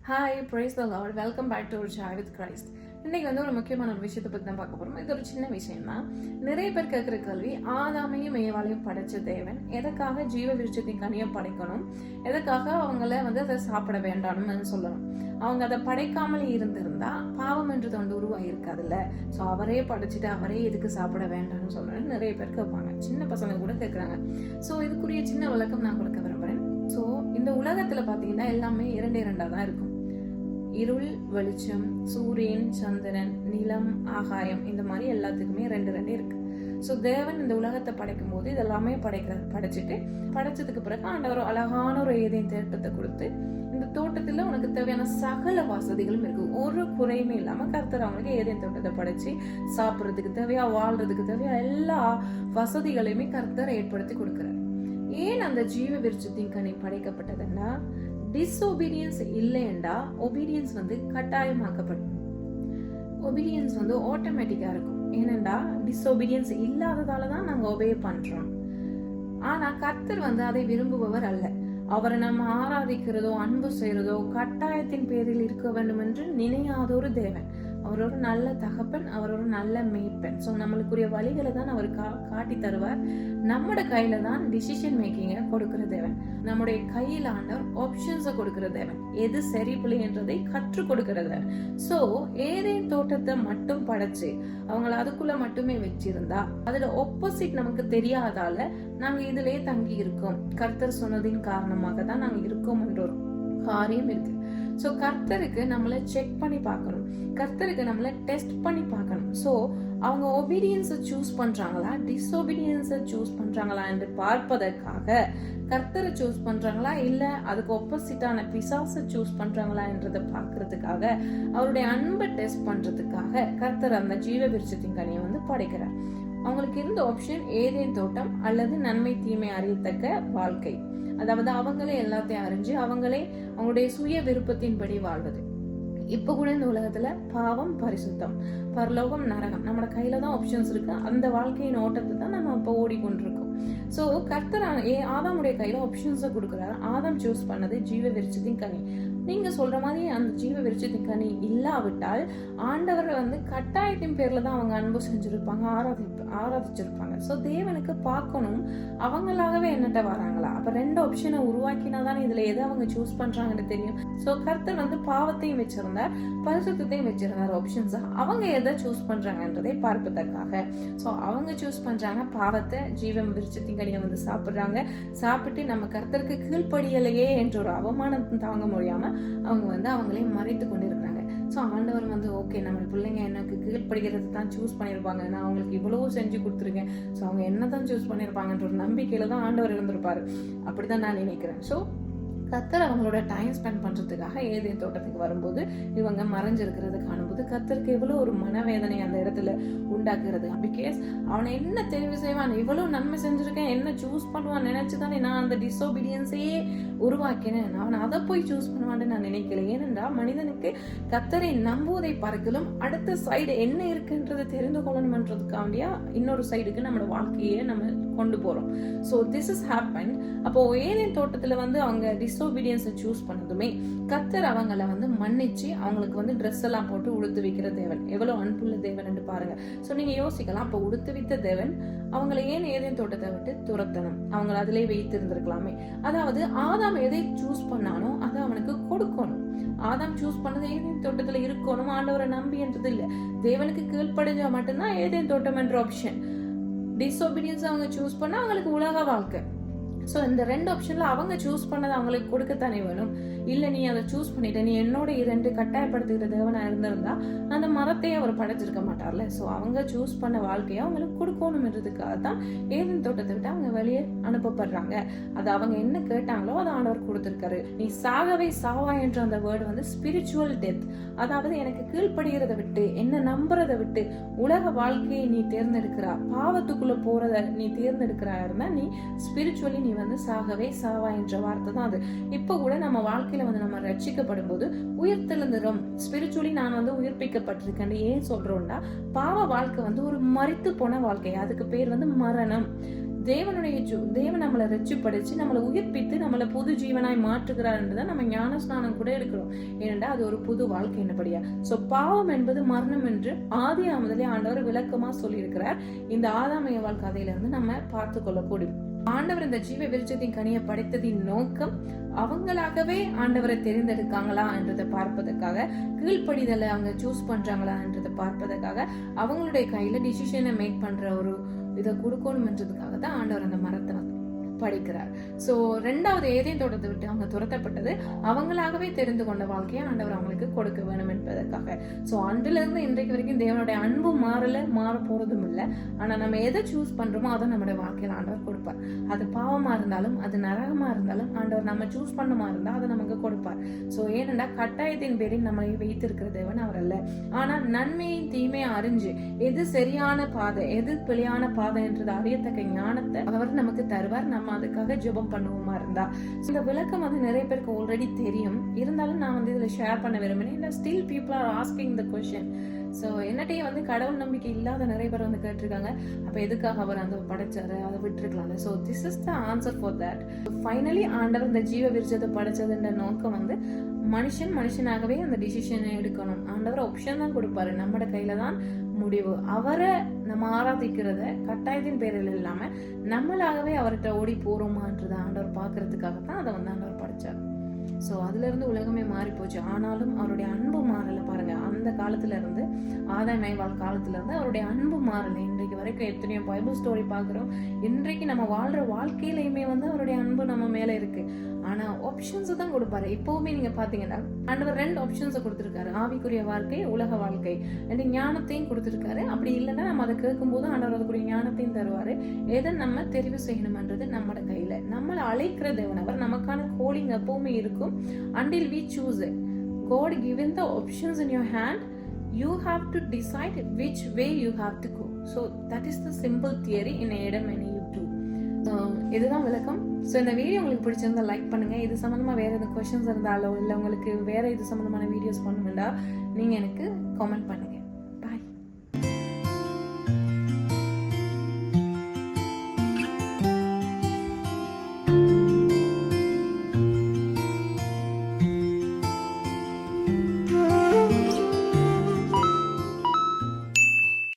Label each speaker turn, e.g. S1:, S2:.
S1: Hi, praise the Lord. Welcome back to Joy with Christ. இன்னைக்கு ஒரு முக்கியமான ஒரு விஷயத்தை பற்றி தான் பார்க்க போறோம். இது ஒரு சின்ன விஷயம் தான். நிறைய பேர் கேட்கிற கேள்வி, ஆதாமையும் ஏவாளையும் படைச்ச தேவன் எதற்காக ஜீவ விருட்சத்தின் கனியை படைக்கணும், எதற்காக அவங்கள அதை சாப்பிட வேண்டாம்னு சொல்லணும். அவங்க அதை படைக்காமல் இருந்திருந்தா பாவம் என்றது உருவாகி இருக்காதுல்ல. ஸோ அவரே படைச்சிட்டு அவரே எதுக்கு சாப்பிட வேண்டாம்னு சொல்றேன்னு நிறைய பேர் கேட்பாங்க. சின்ன பசங்க கூட கேட்குறாங்க. ஸோ இதுக்குரிய சின்ன விளக்கம் நான் கொடுக்க விரும்புறேன். ஸோ இந்த உலகத்துல பாத்தீங்கன்னா எல்லாமே இரண்டா தான் இருக்கும். இருள், வெளிச்சம், சூரியன், சந்திரன், நிலம், ஆகாயம், இந்த மாதிரி எல்லாத்துக்குமே ரெண்டு இருக்கு. ஸோ தேவன் இந்த உலகத்தை படைக்கும் போது இதெல்லாமே படைச்சதுக்கு பிறகு ஆண்டவர் அழகான ஒரு ஏதேன் தோட்டத்தை கொடுத்து, இந்த தோட்டத்துல உனக்கு தேவையான சகல வசதிகளும் இருக்கு, ஒரு குறையுமே இல்லாம கர்த்தர் அவங்களுக்கு ஏதேன் தோட்டத்தை படைச்சு சாப்பிட்றதுக்கு தேவையா, வாழ்றதுக்கு தேவையா எல்லா வசதிகளையுமே கர்த்தர் ஏற்படுத்தி கொடுக்கிறார். ஏன் அந்த ஜீவ விருட்சத்தின் கனி படைக்கப்பட்டதுன்னா, டிஸ்ஒபீடியன்ஸ் இல்லைண்டா ஒபீடியன்ஸ் கட்டாயமாக்கப்படும். ஒபீடியன்ஸ் ஆட்டோமேட்டிக்கா இருக்கும். ஏனெண்டா டிஸ்ஒபீடியன்ஸ் இல்லாததாலதான் நாங்க ஒபே பண்றோம். ஆனா கர்த்தர் அதை விரும்புபவர் அல்ல. அவரை நம்ம ஆராதிக்கிறதோ அன்பு செய்யறதோ கட்டாயத்தின் பேரில் இருக்க வேண்டும் என்று நினையாத ஒரு தேவன். அவர் ஒரு நல்ல தகப்பன், அவர் ஒரு நல்ல மேய்ப்பன். ஸோ நம்மளுக்குரிய வழிகளை தான் அவர் காட்டி தருவார். நம்மட கையில தான் டிசிஷன் மேக்கிங்கை கொடுக்கிற தேவன். நம்முடைய கையில் ஆண்டவர் ஆப்ஷன்ஸை கொடுக்கிற தேவன், எது சரி பிள்ளை என்றதை கற்றுக் கொடுக்கிற தேவன். ஸோ ஏதேன் தோட்டத்தை மட்டும் படைச்சு அவங்கள அதுக்குள்ள மட்டுமே வச்சிருந்தா அதுல ஆப்போசிட் நமக்கு தெரியாதால நாங்க இதுலயே தங்கி இருக்கோம். கர்த்தர் சொன்னதின் காரணமாக தான் நாங்க இருக்கோம் என்ற ஒரு காரியம் இருக்கு. சோ கர்த்தருக்கு நம்மள செக் பண்ணி பார்க்கணும், கர்த்தருக்கு நம்மள டெஸ்ட் பண்ணி பார்க்கணும். சோ அவங்க ஒபீடியன்ஸை சூஸ் பண்றாங்களா, டிஸ்ஒபீடியன்ஸை சூஸ் பண்றாங்களா என்று பார்ப்பதற்காக, கர்த்தரை சூஸ் பண்றாங்களா இல்ல அதுக்கு ஆப்போசிட்டான பிசாசை சூஸ் பண்றாங்களா என்றதை பார்க்கறதுக்காக, அவருடைய அன்பை டெஸ்ட் பண்றதுக்காக கர்த்தர் அந்த ஜீவ விருட்சத்தின் கனியை படைக்கிறார். அவங்களுக்கு இருந்த ஆப்ஷன் ஏதேன் தோட்டம் அல்லது நன்மை தீமை அறியத்தக்க வாழ்க்கை. அதாவது அவங்களே எல்லாத்தையும் அறிஞ்சு அவங்களே அவங்களுடைய சுய விருப்பத்தின்படி வாழ்வது. இப்ப கூட இந்த உலகத்துல பாவம், பரிசுத்தம், பரலோகம், நரகம் நம்மளோட கையில தான் ஆப்ஷன்ஸ் இருக்கு. அந்த வாழ்க்கையின் ஓட்டத்தை தான் நம்ம இப்ப ஓடிக்கொண்டிருக்கோம். சோ கர்த்தர் ஆதாமுடைய கையில ஆப்ஷன்ஸை கொடுக்கிறாரு. ஆதாம் சூஸ் பண்ணது ஜீவ விருட்சத்தின் கனி. நீங்க சொல்ற மாதிரி அந்த ஜீவ விருட்சத்தின் கனி இல்லாவிட்டால் ஆண்டவர்கள் கட்டாயத்தின் பேர்ல தான் அவங்க அன்பு செஞ்சிருப்பாங்க, ஆராதிச்சிருப்பாங்க. சோ தேவனுக்கு பார்க்கணும் அவங்களாகவே என்னட்ட வராங்களா. அப்ப ரெண்டு ஆப்ஷனை உருவாக்கினாதான் இதுல எதை அவங்க சூஸ் பண்றாங்கன்னு தெரியும். சோ கர்த்தர் பாவத்தையும் வச்சிருந்தார், பரிசுத்தையும் வச்சிருந்தார் ஆப்ஷன்ஸா. அவங்க எதை சூஸ் பண்றாங்கன்றதை பார்ப்பதற்காக. சோ அவங்க சூஸ் பண்றாங்க பாவத்தை, ஜீவ விருட்சத்தின் கனியை சாப்பிடுறாங்க. சாப்பிட்டு நம்ம கர்த்தருக்கு கீழ்ப்படியலையே என்ற ஒரு அவமானத்தை தாங்க முடியாம அவங்க அவங்களே மறைத்து கொண்டிருக்கிறாங்க. ஸோ ஆண்டவர் ஓகே நம்ம பிள்ளைங்க எனக்கு கீழ்ப்படுகிறது தான் சூஸ் பண்ணியிருப்பாங்க, நான் அவங்களுக்கு இவ்வளவு செஞ்சு கொடுத்துருக்கேன், ஸோ அவங்க என்ன தான் சூஸ் பண்ணியிருப்பாங்கன்ற ஒரு நம்பிக்கையில தான் ஆண்டவர் இருந்திருப்பாரு. அப்படிதான் நான் நினைக்கிறேன். ஸோ கர்த்தர் அவங்களோட டைம் ஸ்பெண்ட் பண்றதுக்காக ஏதேன் தோட்டத்துக்கு வரும்போது இவங்க மறைஞ்சிருக்கிறது காணும்போது கர்த்தருக்கு எவ்வளவு ஒரு மனவேதனை அந்த இடத்துல உண்டாக்குறது. பிகாஸ் அவனை என்ன தெரிவு செய்வான், இவ்வளவு நன்மை செஞ்சிருக்கேன், என்ன சூஸ் பண்ணுவான் நினைச்சுதானே நான் அந்த டிஸ்ஒபீடியன்ஸையே உருவாக்கினேன். அவன் அதை போய் சூஸ் பண்ணுவான்னு நான் நினைக்கல. ஏனென்றா மனிதனுக்கு கர்த்தரை நம்புவதை பார்க்கலும் அடுத்த சைடு என்ன இருக்குன்றதை தெரிந்து கொள்ளணும்ன்றதுக்காண்டியா இன்னொரு சைடுக்கு நம்மளோட வாழ்க்கையே நம்ம கொண்டு போறோம். So this is happen. அப்போ ஏதேன் தோட்டத்துல அவங்க டிஸ்ஒபீடியன்ஸை சூஸ் பண்ணதுமே கர்த்தர் அவங்கள மன்னிச்சு அவங்களுக்கு ட்ரெஸ் எல்லாம் போட்டு உடுத்து வைக்கிற தேவன். எவ்வளவு அன்புள்ள தேவன் என்று பாருங்க. சோ நீங்க யோசிக்கலாம், அப்ப உடுத்து வைத்த தேவன் அவங்களை ஏன் ஏதேன் தோட்டத்தை விட்டு துரத்தணும், அவங்களை அதிலே வைத்து இருந்திருக்கலாமே. அதாவது ஆதாம் எதை சூஸ் பண்ணானோ அதை அவனுக்கு கொடுக்கணும். ஆதாம் சூஸ் பண்ணது ஏதேன் தோட்டத்துல இருக்கணும், ஆண்டவரை நம்பி என்றது இல்ல. தேவனுக்கு கீழ்ப்படிஞ்சா மட்டும்தான் ஏதேன் தோட்டம் என்ற ஆப்ஷன். டிஸ்ஒபீடியன்ஸ் அவங்க சூஸ் பண்ணா அவங்களுக்கு உலக வாழ்க்கை. ஸோ இந்த ரெண்டு ஆப்ஷன்ல அவங்க சூஸ் பண்ணதை அவங்களுக்கு கொடுக்கத்தானே வேணும். இல்ல நீ அதை சூஸ் பண்ணிட்ட, நீ என்னோட இரண்டு கட்டாயப்படுத்துகிற தேவனா இருந்திருந்தா அந்த மரத்தையே அவர் படைச்சிருக்க மாட்டார்ல. ஸோ அவங்க சூஸ் பண்ண வாழ்க்கையை அவங்களுக்கு கொடுக்கணும்ன்றதுக்காக தான் ஏதேன் தோட்டத்தை விட்டு அவங்க வெளியே அனுப்பப்படுறாங்க. அது அவங்க என்ன கேட்டாங்களோ அதை ஆண்டவர் கொடுத்திருக்காரு. நீ சாகவே சாவா என்ற அந்த வேர்டு ஸ்பிரிச்சுவல் டெத். அதாவது எனக்கு கீழ்ப்படுகிறத விட்டு, என்ன நம்புறதை விட்டு உலக வாழ்க்கையை நீ தேர்ந்தெடுக்கிறா, பாவத்துக்குள்ள போறத நீ தேர்ந்தெடுக்கிறா இருந்தா நீ ஸ்பிரிச்சுவலி நீ சாகவே சாவா என்ற வார்த்தை தான் அது. இப்ப கூட நம்ம வாழ்க்கையில நம்ம ரட்சிக்கப்படும் போது உயிர்த்தெழுந்துரும். ஸ்பிரிச்சுவலி நான் உயிர்ப்பிக்கப்பட்டிருக்கேன். ஏன் சொல்றோம்னா பாவ வாழ்க்கை ஒரு மரித்து போன வாழ்க்கை. அதுக்கு பேர் மரணம். தேவன் நம்மளை ரட்சிப்படைச்சு நம்மளை உயிர்ப்பித்து நம்மளை புது ஜீவனாய் மாற்றுகிறார்ன்றதை நம்ம ஞான ஸ்நானம் கூட எடுக்கிறோம். ஏனென்றா அது ஒரு புது வாழ்க்கை என்னபடியா. சோ பாவம் என்பது மரணம் என்று ஆதி முதலே ஆண்டவர் விளக்கமா சொல்லியிருக்கிறார். இந்த ஆதாம் ஏவாள் கதையில இருந்து நம்ம பார்த்து கொள்ளக்கூடும். ஆண்டவர் இந்த ஜீவ விருட்சத்தின் கனியை படைத்ததின் நோக்கம் அவங்களாகவே ஆண்டவரை தெரிந்தெடுக்காங்களா என்றதை பார்ப்பதற்காக, கீழ்ப்படிதலை அவங்க சூஸ் பண்றாங்களா என்றதை பார்ப்பதற்காக, அவங்களுடைய கையில டிசிஷனை மேக் பண்ற ஒரு இதை கொடுக்கணும் என்றதுக்காக தான் ஆண்டவர் அந்த மரத்தை படிக்கிறார். சோ 2வது ஏதேன் தோட்டத்தை விட்டு அவங்க துரத்தப்பட்டது அவங்களாகவே தெரிந்து கொண்ட வாழ்க்கையை ஆண்டவர் அவங்களுக்கு கொடுக்க வேணும் என்பதற்காக. சோ அன்றில இருந்து இன்றைக்கு வரைக்கும் தேவனுடைய அன்பு மாற போறதும் இல்லை. ஆனா நம்ம எதை சூஸ் பண்றோமோ அதை நம்முடைய வாழ்க்கையில ஆண்டவர் கொடுப்பார். அது பாவமா இருந்தாலும் அது நரகமா இருந்தாலும் ஆண்டவர் நம்ம சூஸ் பண்ணமா இருந்தா அதை நமக்கு கொடுப்பார். சோ ஏனென்றா கட்டாயத்தின் பேரில் நம்மளை வைத்திருக்கிற தேவன் அவர் அல்ல. ஆனா நன்மையின் தீமையை அறிஞ்சு எது சரியான பாதை எது பிழையான பாதை என்றது அறியத்தக்க ஞானத்தை அவர் நமக்கு தருவார். நம்ம அதுக்காக ஜெபம் பண்ணுவோமா இருந்தா. இந்த விளக்கம் வந்து நிறைய பேருக்கு ஆல்ரெடி தெரியும். இருந்தாலும் நான் வந்து இதுல ஷேர் பண்ண விரும்பினேன். Still people are asking the question. So என்னட்டையே வந்து கடவுள் நம்பிக்கை இல்லாத நிறைய பேர் வந்து கேட்டிருக்காங்க, அப்ப எதுக்காக அவர் அந்த படைச்சாரு, அதை விட்டுருக்கலாம். So this is the answer for that. Finally ஆண்டவர் இந்த ஜீவ விருட்சத்தை படைச்சதுன்ற நோக்கம் வந்து மனுஷனாகவே அந்த டிசிஷனை எடுக்கணும். ஆண்டவர் ஆப்ஷன் தான் கொடுப்பாரு, நம்மட கையில தான் முடிவு. அவரை நம்ம ஆராதிக்கிறத கட்டாயத்தின் பேரில் இல்லாம நம்மளாகவே அவர்கிட்ட ஓடி போறோமான்றத ஆண்டவர் பாக்குறதுக்காக தான் அதை வந்து ஆண்டவர் படைச்சார். சோ அதுல இருந்து உலகமே மாறி போச்சு. ஆனாலும் அவருடைய அன்பு மாறல. பாருங்க, அந்த காலத்துல இருந்து ஆதாம் ஏவாள் காலத்துல இருந்து அவருடைய அன்பு மாறல. இன்றைக்கு வரைக்கும் எத்தனையோ பைபிள் ஸ்டோரி பாக்குறோம். இன்றைக்கு நம்ம வாழ்ற வாழ்க்கையிலயுமே வந்து அவருடைய அன்பு நம்ம மேல இருக்கு. ஆனா ஆப்ஷன்ஸ் தான் கொடுப்பாரு. இப்பவுமே நீங்க பாத்தீங்கன்னா ஆண்டவர் 2 ஆப்ஷன்ஸ் கொடுத்திருக்காரு. ஆவிக்குரிய வாழ்க்கை, உலக வாழ்க்கை, ஞானத்தையும் கொடுத்திருக்காரு. அப்படி இல்லைன்னா நம்ம அதை கேட்கும் போது ஆண்டவர் அதுக்குரிய ஞானத்தையும் தருவாரு. எதை நம்ம தெரிவு செய்யணும்ன்றது நம்மட கையில. நம்மளை அழைக்கிற தேவன் அவர். நமக்கான கோலிங் எப்பவுமே இருக்கும். Until we choose it, God given the options in your hand, you have to decide which way you have to go. So that is the simple theory in Adam and Eve too. இதுதான் விளக்கம். So இந்த video உங்களுக்கு பிடிச்சிருந்தா like பண்ணுங்க. இது சம்பந்தமா வேற எதுவும் கொஸ்டின்ஸ் இருந்தாலோ இல்லை உங்களுக்கு வேற இது சம்பந்தமான வீடியோஸ் பண்ணணும்னா நீங்க எனக்கு கமெண்ட் பண்ணுங்க. பாய்.